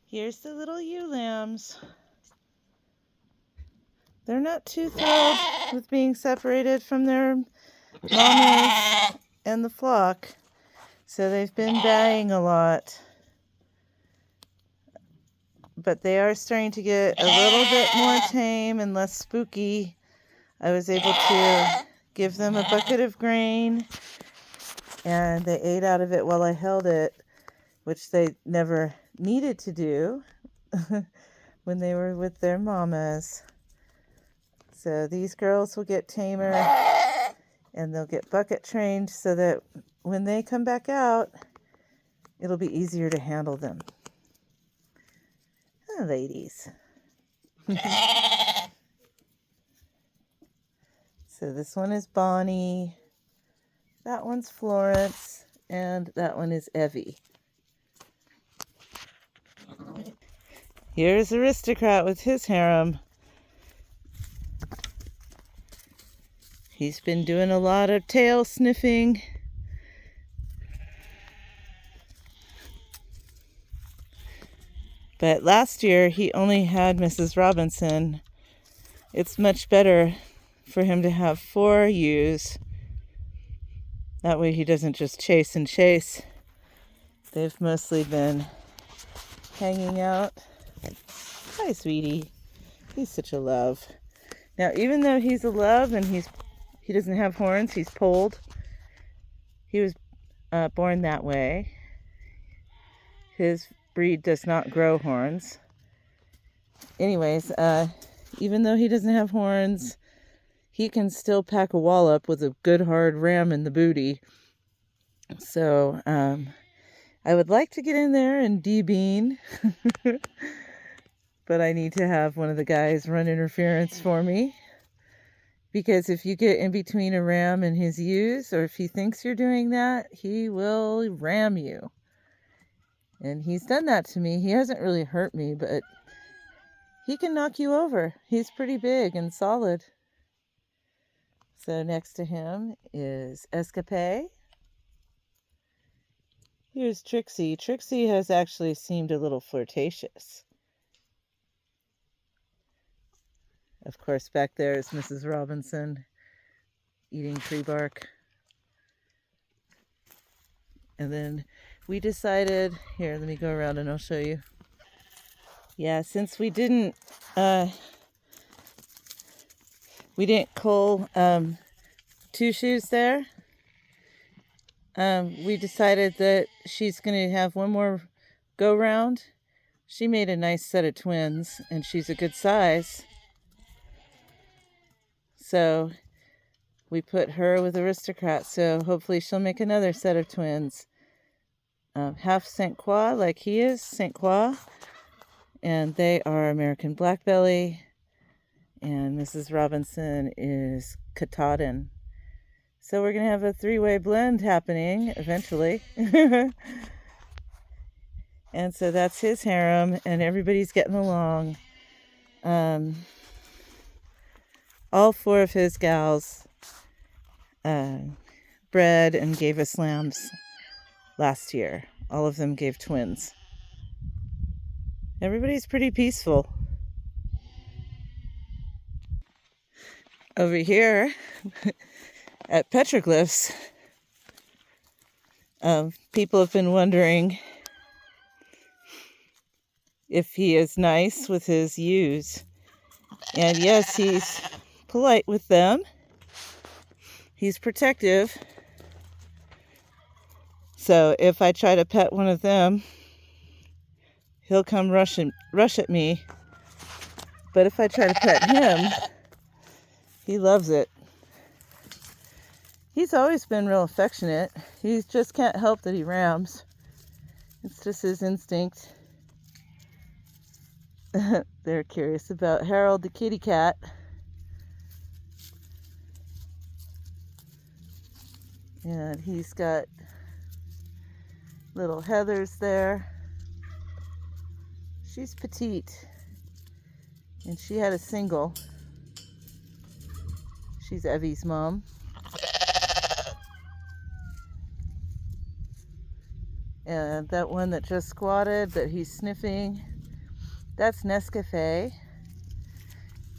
Here's the little ewe lambs. They're not too thrilled with being separated from their mamas and the flock, so they've been baying a lot. But they are starting to get a little bit more tame and less spooky. I was able to give them a bucket of grain, and they ate out of it while I held it, which they never needed to do when they were with their mamas. So these girls will get tamer, and they'll get bucket trained so that when they come back out, it'll be easier to handle them. Oh, ladies. So this one is Bonnie, that one's Florence, and that one is Evie. Here's Aristocrat with his harem. He's been doing a lot of tail sniffing. But last year he only had Mrs. Robinson. It's much better for him to have 4 ewes. That way he doesn't just chase and chase. They've mostly been hanging out. Hi, sweetie. He's such a love. Now, even though he's a love and he doesn't have horns, he's polled. He was born that way. His breed does not grow horns. Anyways, even though he doesn't have horns, he can still pack a wallop with a good hard ram in the booty. So I would like to get in there and debean, but I need to have one of the guys run interference for me. Because if you get in between a ram and his ewes, or if he thinks you're doing that, he will ram you. And he's done that to me. He hasn't really hurt me, but he can knock you over. He's pretty big and solid. So next to him is Escape. Here's Trixie. Trixie has actually seemed a little flirtatious. Of course, back there is Mrs. Robinson eating tree bark. And then we decided, here, let me go around and I'll show you. Yeah, since we didn't cull 2 shoes there, we decided that she's going to have one more go round. She made a nice set of twins, and she's a good size. So we put her with Aristocrat, so hopefully she'll make another set of twins. Half St. Croix, like he is, St. Croix, and they are American Black Belly, and Mrs. Robinson is Katahdin. So we're going to have a 3-way blend happening eventually. And so that's his harem, and everybody's getting along. All 4 of his gals bred and gave us lambs last year. All of them gave twins. Everybody's pretty peaceful. Over here at Petroglyphs, people have been wondering if he is nice with his ewes. And yes, he's polite with them. He's protective. So if I try to pet one of them, he'll come rush at me. But if I try to pet him, he loves it. He's always been real affectionate. He just can't help that he rams. It's just his instinct. They're curious about Harold the kitty cat. And he's got little Heathers there. She's petite. And she had a single. She's Evie's mom. And that one that just squatted, that he's sniffing, That's Nescafe.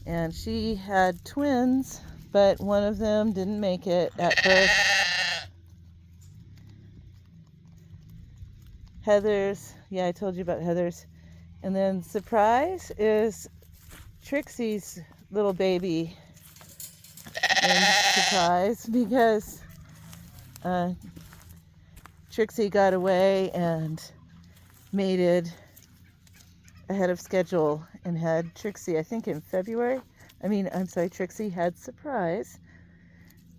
And she had twins, but one of them didn't make it at birth. Heather's, yeah, I told you about Heather's. And then Surprise is Trixie's little baby. And Surprise, because Trixie got away and mated ahead of schedule and had Trixie, I think, in February. Trixie had Surprise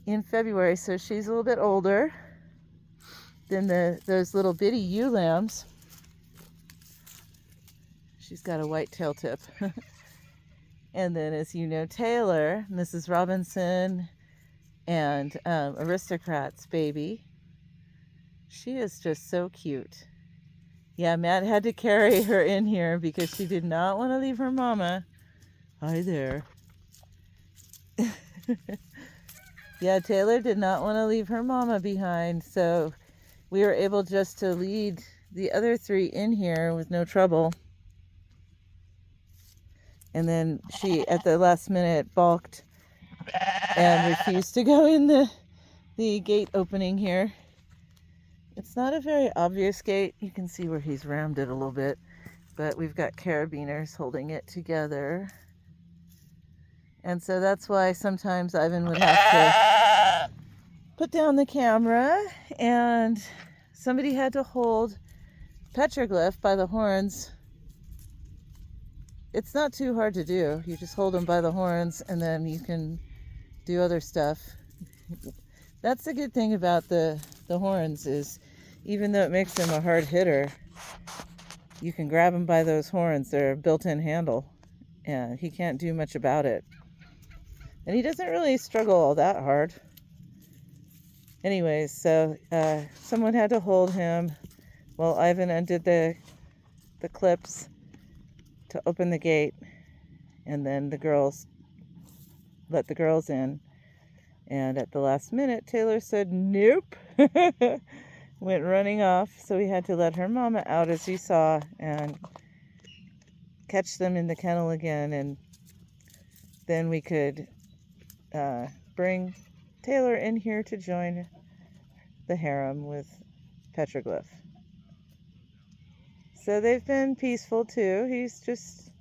in February, so she's a little bit older than those little bitty ewe lambs. She's got a white tail tip. And then, as you know, Taylor, Mrs. Robinson, and Aristocrat's baby. She is just so cute. Yeah, Matt had to carry her in here because she did not want to leave her mama. Hi there. Yeah, Taylor did not want to leave her mama behind, so we were able just to lead the other three in here with no trouble. And then she, at the last minute, balked and refused to go in the gate opening here. It's not a very obvious gate. You can see where he's rammed it a little bit, but we've got carabiners holding it together. And so that's why sometimes Ivan would have to put down the camera, and somebody had to hold Petroglyph by the horns. It's not too hard to do. You just hold them by the horns and then you can do other stuff. That's the good thing about the horns, is even though it makes him a hard hitter, you can grab him by those horns. They're a built-in handle, and he can't do much about it. And he doesn't really struggle all that hard. Anyways, so someone had to hold him while Ivan undid the clips to open the gate, and then the girls let the girls in. And at the last minute, Taylor said nope. Went running off, so we had to let her mama out, as you saw, and catch them in the kennel again, and then we could bring Taylor in here to join the harem with Petroglyph. So they've been peaceful too. He's just,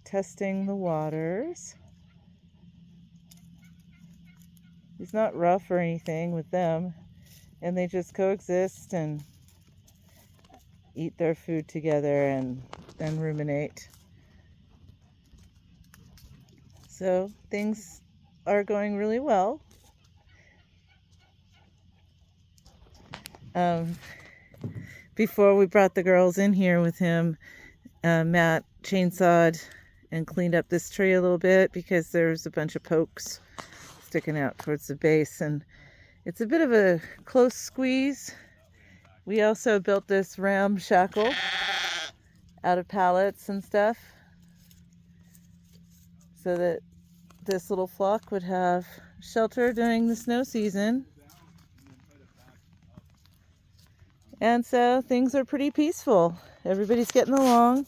testing the waters. He's not rough or anything with them, and they just coexist and eat their food together and ruminate. So things are going really well. Before we brought the girls in here with him, Matt chainsawed and cleaned up this tree a little bit because there's a bunch of pokes sticking out towards the base, and it's a bit of a close squeeze. We also built this ramshackle out of pallets and stuff so that this little flock would have shelter during the snow season. And so things are pretty peaceful. Everybody's getting along.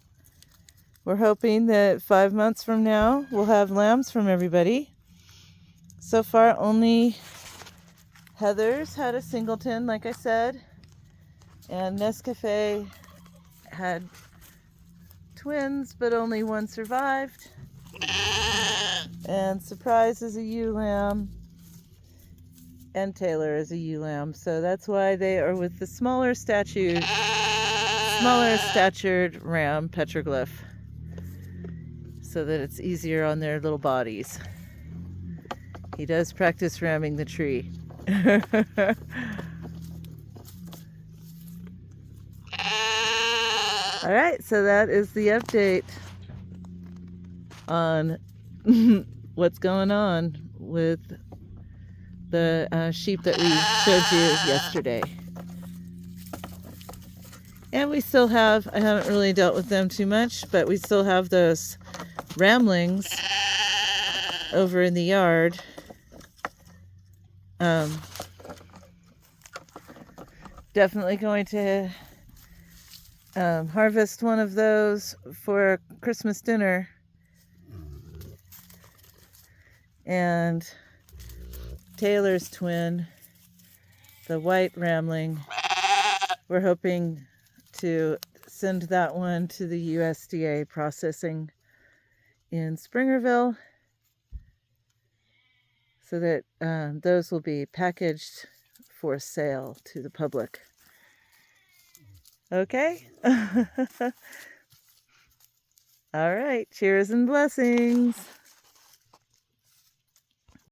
We're hoping that 5 months from now we'll have lambs from everybody. So far only Heather's had a singleton, like I said, and Nescafe had twins, but only one survived. And Surprise is a ewe lamb, and Taylor is a ewe lamb. So that's why they are with the smaller statured ram, Petroglyph, so that it's easier on their little bodies. He does practice ramming the tree. All right, so that is the update on what's going on with the sheep that we showed you yesterday. And we still have, I haven't really dealt with them too much, but we still have those ramblings over in the yard. Definitely going to harvest one of those for Christmas dinner. And Taylor's twin, the white Ramling, we're hoping to send that one to the USDA processing in Springerville so that those will be packaged for sale to the public. Okay? All right. Cheers and blessings.